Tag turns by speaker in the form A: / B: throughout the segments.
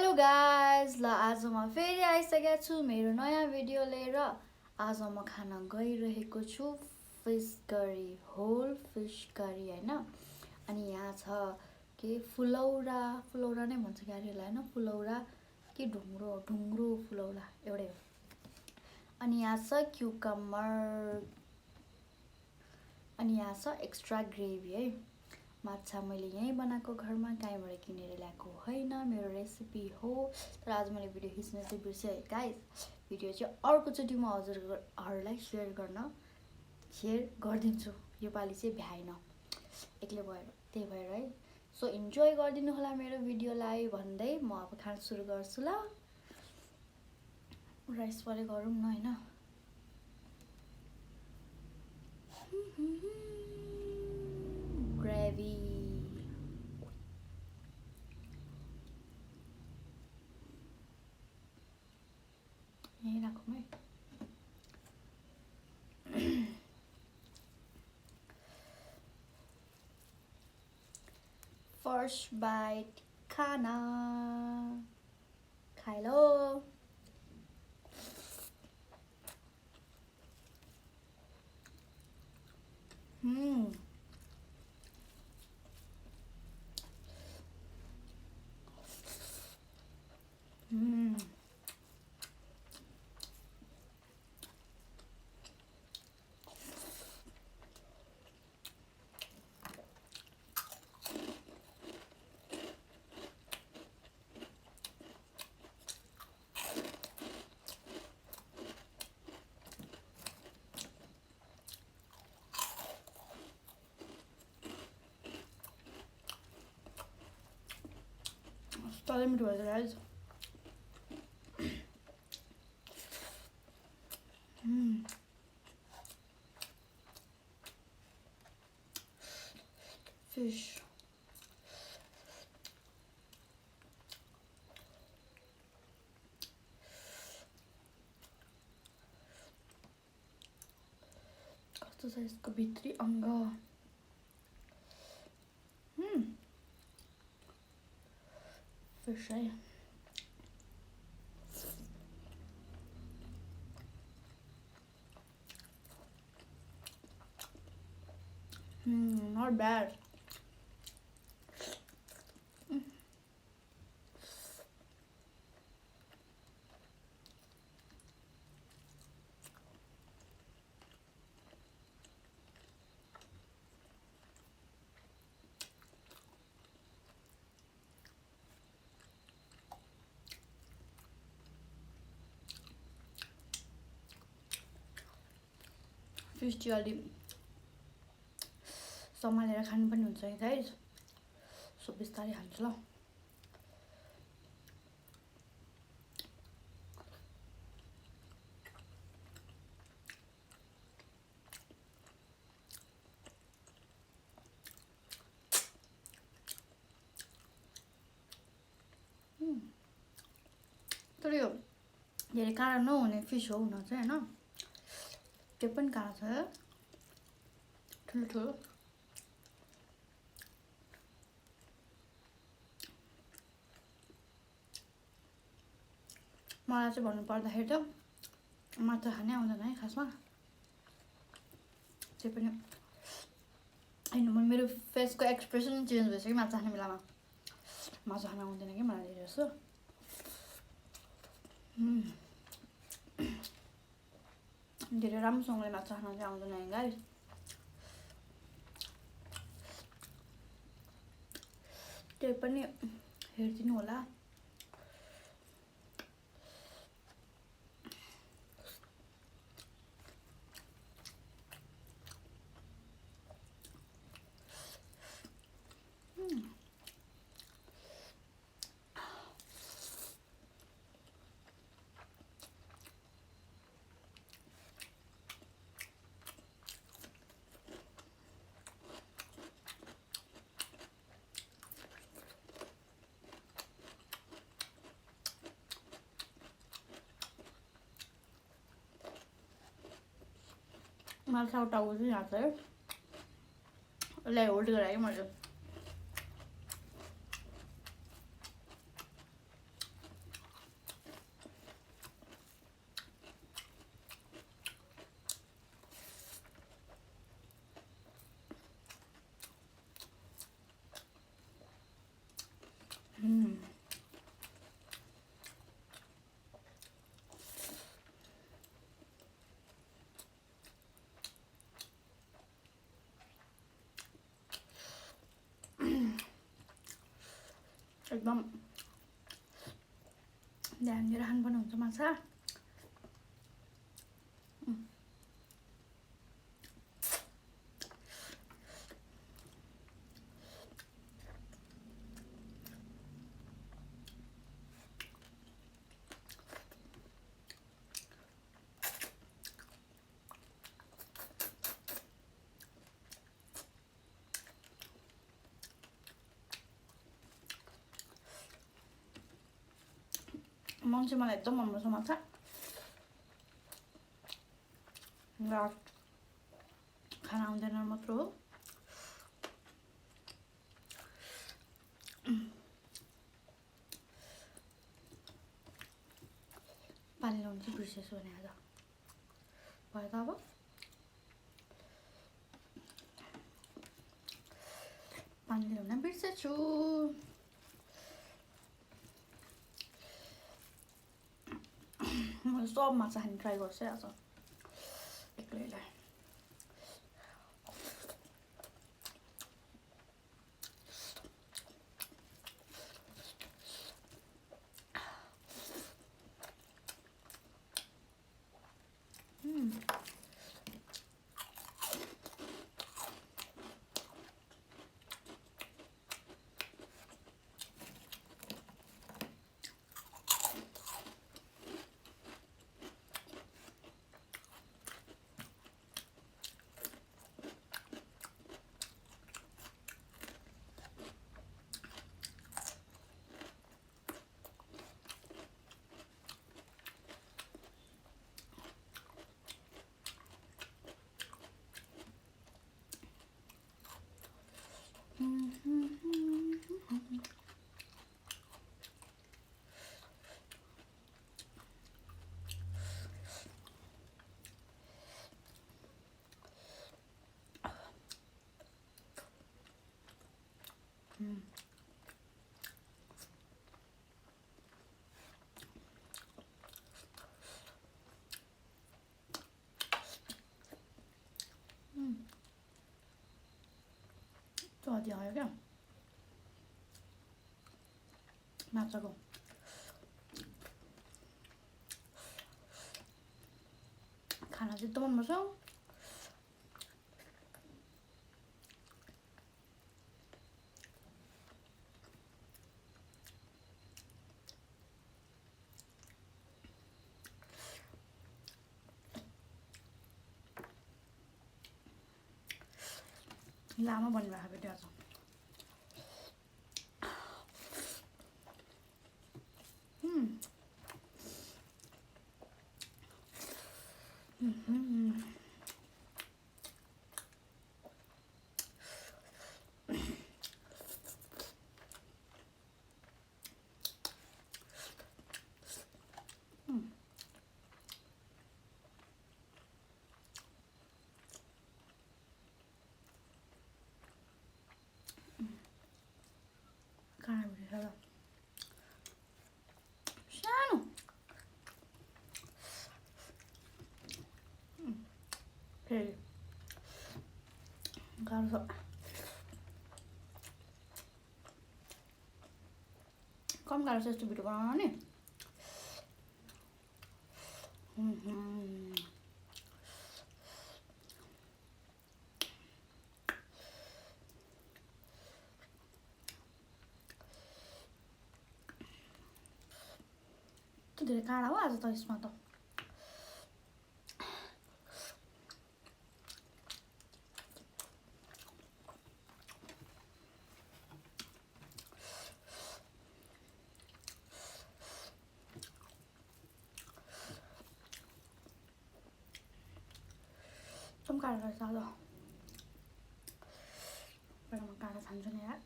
A: Hello guys ल आज म फेरि आइसकेको छु मेरो नयाँ भिडियो लिएर। आज म खान गइरहेको छु fish curry, whole fish curry हैन। अनि यहाँ छ के फुलौरा फुलौरा नै भन्छ गाडीलाई हैन, फुलौरा के ढुङ्ग्रो फुलौरा एउटै हो। अनि यहाँ छ क्युकम्बर, अनि यहाँ छ एक्स्ट्रा ग्रेभी है। माछा मैले यहीँ बनाएको घरमा, कहीँबाट किनेर ल्याएको होइन, मेरो रेसिपी हो। तर आज मैले भिडियो खिच्न चाहिँ बिर्सेँ गाइस। भिडियो चाहिँ अर्कोचोटि म हजुरहरूलाई सेयर गरिदिन्छु। योपालि चाहिँ भ्याइन एक्लै भएर, त्यही भएर है। सो इन्जोय गरिदिनु होला मेरो भिडियोलाई भन्दै म अब खान सुरु गर्छु ल। राइस परे गरौँ न हैन। ग्रेभी यही राखौँ है। फर्स्ट बाइट खाना खाइ लो। Start me to it, guys. Fish. कस्तो छ यसको भित्री अङ्ग। फिश है। Not bad. फिश चाहिँ अलि सम्हालेर खानु पनि हुन्छ है गाइज। सो बिस्तारै खान्छु ल। तर यो धेरै काँडा नहुने फिस हो हुन चाहिँ हैन। त्यो पनि काँडा छ ठुलो ठुलो। मलाई चाहिँ भन्नु पर्दाखेरि त माछा खानै आउँदैन है खासमा। त्यही पनि हैन, मेरो फेसको एक्सप्रेसन चेन्ज भइसक्यो माछा खाने बेलामा। माछा खान आउँदैन कि मलाई धेरै जस्तो। धेरै राम्रोसँगले माछा खान चाहिँ आउँदैन है गाइस। त्यही पनि हेरिदिनु होला। माछा उठाएको छु यहाँ चाहिँ। यसलाई होल्ड गराएँ मैले। एकदम ध्यान दिएर खानुपर्ने हुन्छ माछा। मन चाहिँ मलाई एकदम मनपर्छ माछा। खाना आउँदैन मात्र हो। पानी ल्याउनु चाहिँ बिर्सेछु भने आज भयो त। अब पानी ल्याउन बिर्सेछु। मैले सब माछा खाने ट्राई गर्छु आज एक्लैलाई। स्वादी आयो क्या माछाको। खाना चाहिँ एकदम मनपर्छ। लामो बनिरहेको भिडियो आज। खाना भिडियो सानो फेरि गाह्रो छ। कम गाह्रो छ यस्तो भिडियो बनाउन नि। धेरै काँडा हो आज त यसमा त। एकदम काँडा रहेछ आज। पहिला म काँडा खान्छु नि यार।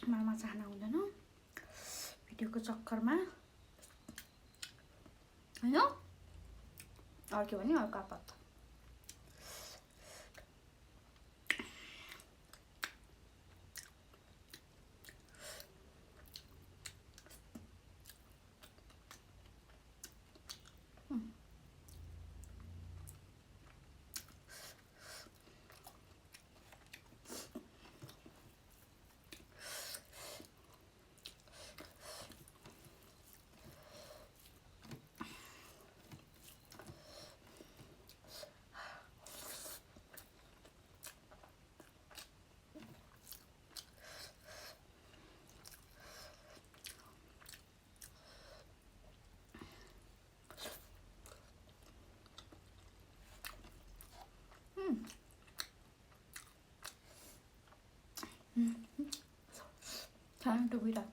A: मलाई माछा खाना हुँदैन भिडियोको चक्करमा होइन। अर्को भने अर्को आपत। Time to beat up.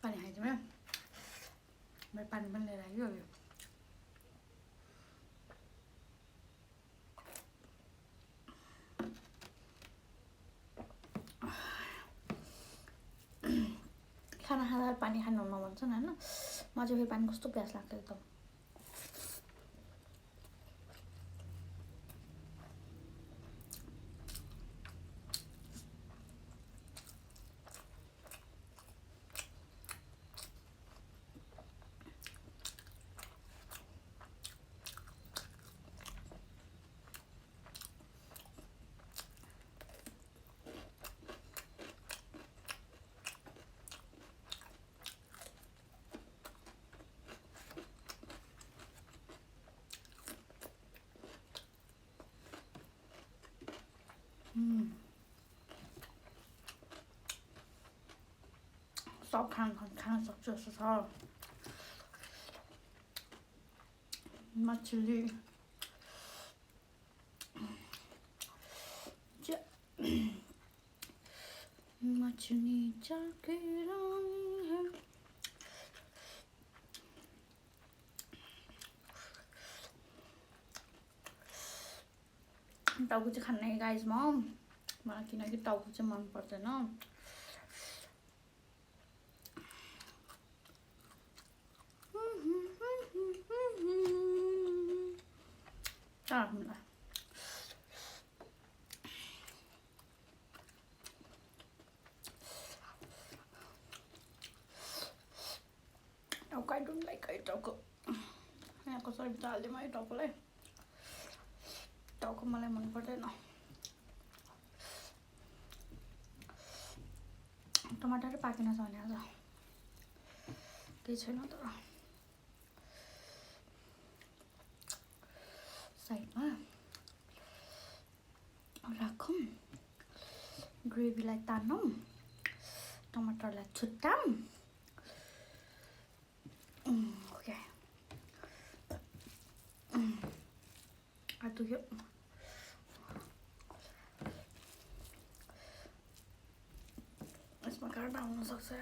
A: पानी खाइदिउँ है मैले पानी पनि लिएर आयो अब खाना खाँदा पानी खानु नभन्छन् हैन म चाहिँ फेरि पानी कस्तो प्यास लाग्छ एकदम सब खान सक्छु जस्तो छ मछली मछली जाके रंग है टाउको चाहिँ खान्न गाइस मलाई किनकि टाउको चाहिँ मन पर्दैन टाउको I don't like है टाउको यहाँ कसरी चाल्दिउँ है टाउकोलाई टाउको मलाई मन पर्दैन टमाटर पाकेन छ भने आज केही छैन तर साइडमा राखौँ ग्रेभीलाई तानौँ टमाटरलाई छुट्टाऊँ ओके आदुक्यो यसमा काँटा हुन सक्छ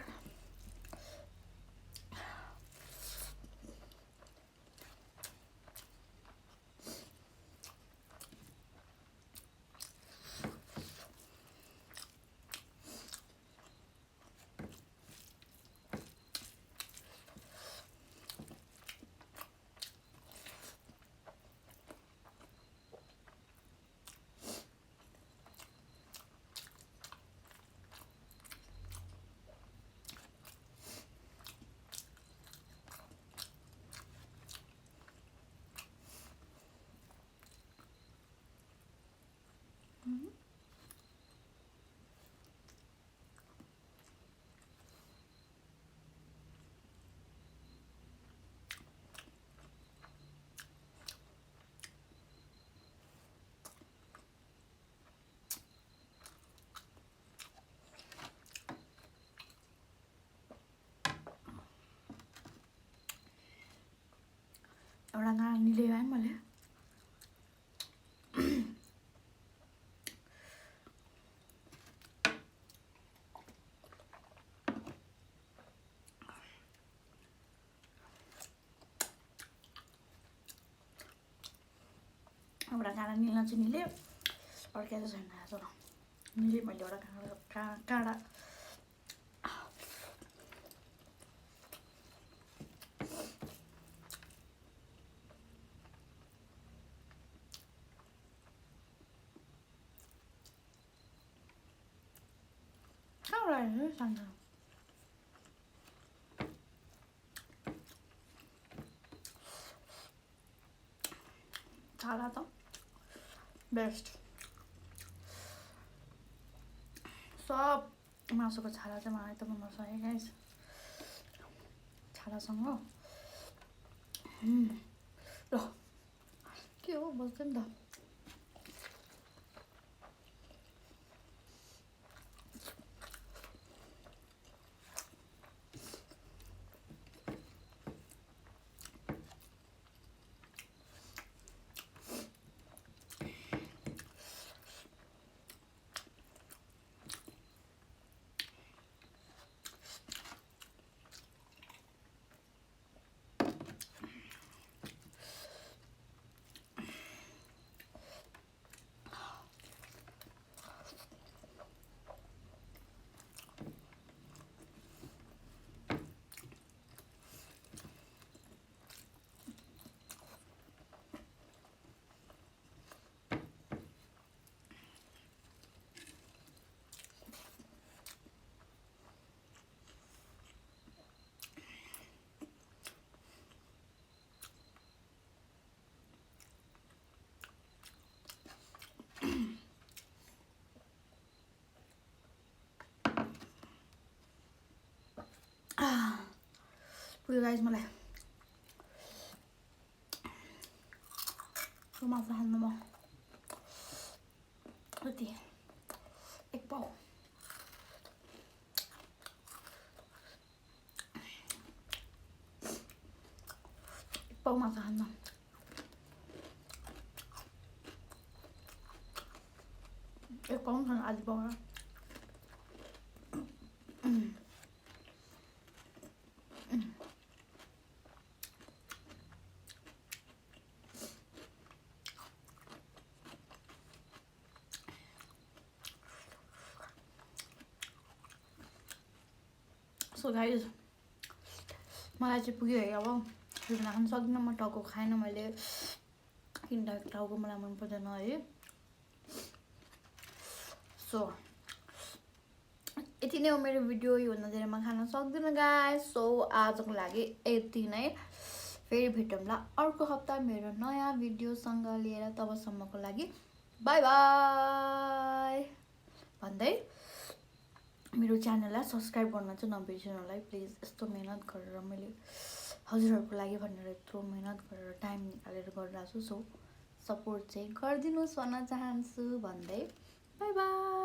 A: एउटा गाना निले है मैले एउटा गाना निल्न चाहिँ निले अर्कै चाहिँ छैन तर निले मैले एउटा काँडा सांग చాలా बेस्ट सब मासुको छाला चाहिँ मलाई एकदम मन पर्छ है गाइस छालासँग ल के हो बस्छ नि त पुग्यो गाइस मलाई मासु खानु म कति एक पाउ मासु खानु एक पाउ खानु आधी पाउ सो गाइस मलाई चाहिँ पुग्यो है अब खान खानु सक्दिनँ म टाउको खाएन मैले किन टाउको मलाई मन पर्दैन है सो यति नै हो मेरो भिडियो योभन्दा धेरै म खान सक्दिनँ गाइस सो आजको लागि यति नै फेरि भेटौँला अर्को हप्ता मेरो नयाँ भिडियोसँग लिएर तबसम्मको लागि बाई बाई भन्दै मेरो च्यानललाई सब्स्क्राइब गर्न चाहिँ नबिर्सिनु होला है प्लिज यस्तो मेहनत गरेर मैले हजुरहरूको लागि भनेर यत्रो मेहनत गरेर टाइम निकालेर गरिरहेको छु सो सपोर्ट चाहिँ गरिदिनुहोस् भन्न चाहन्छु भन्दै बाई बाई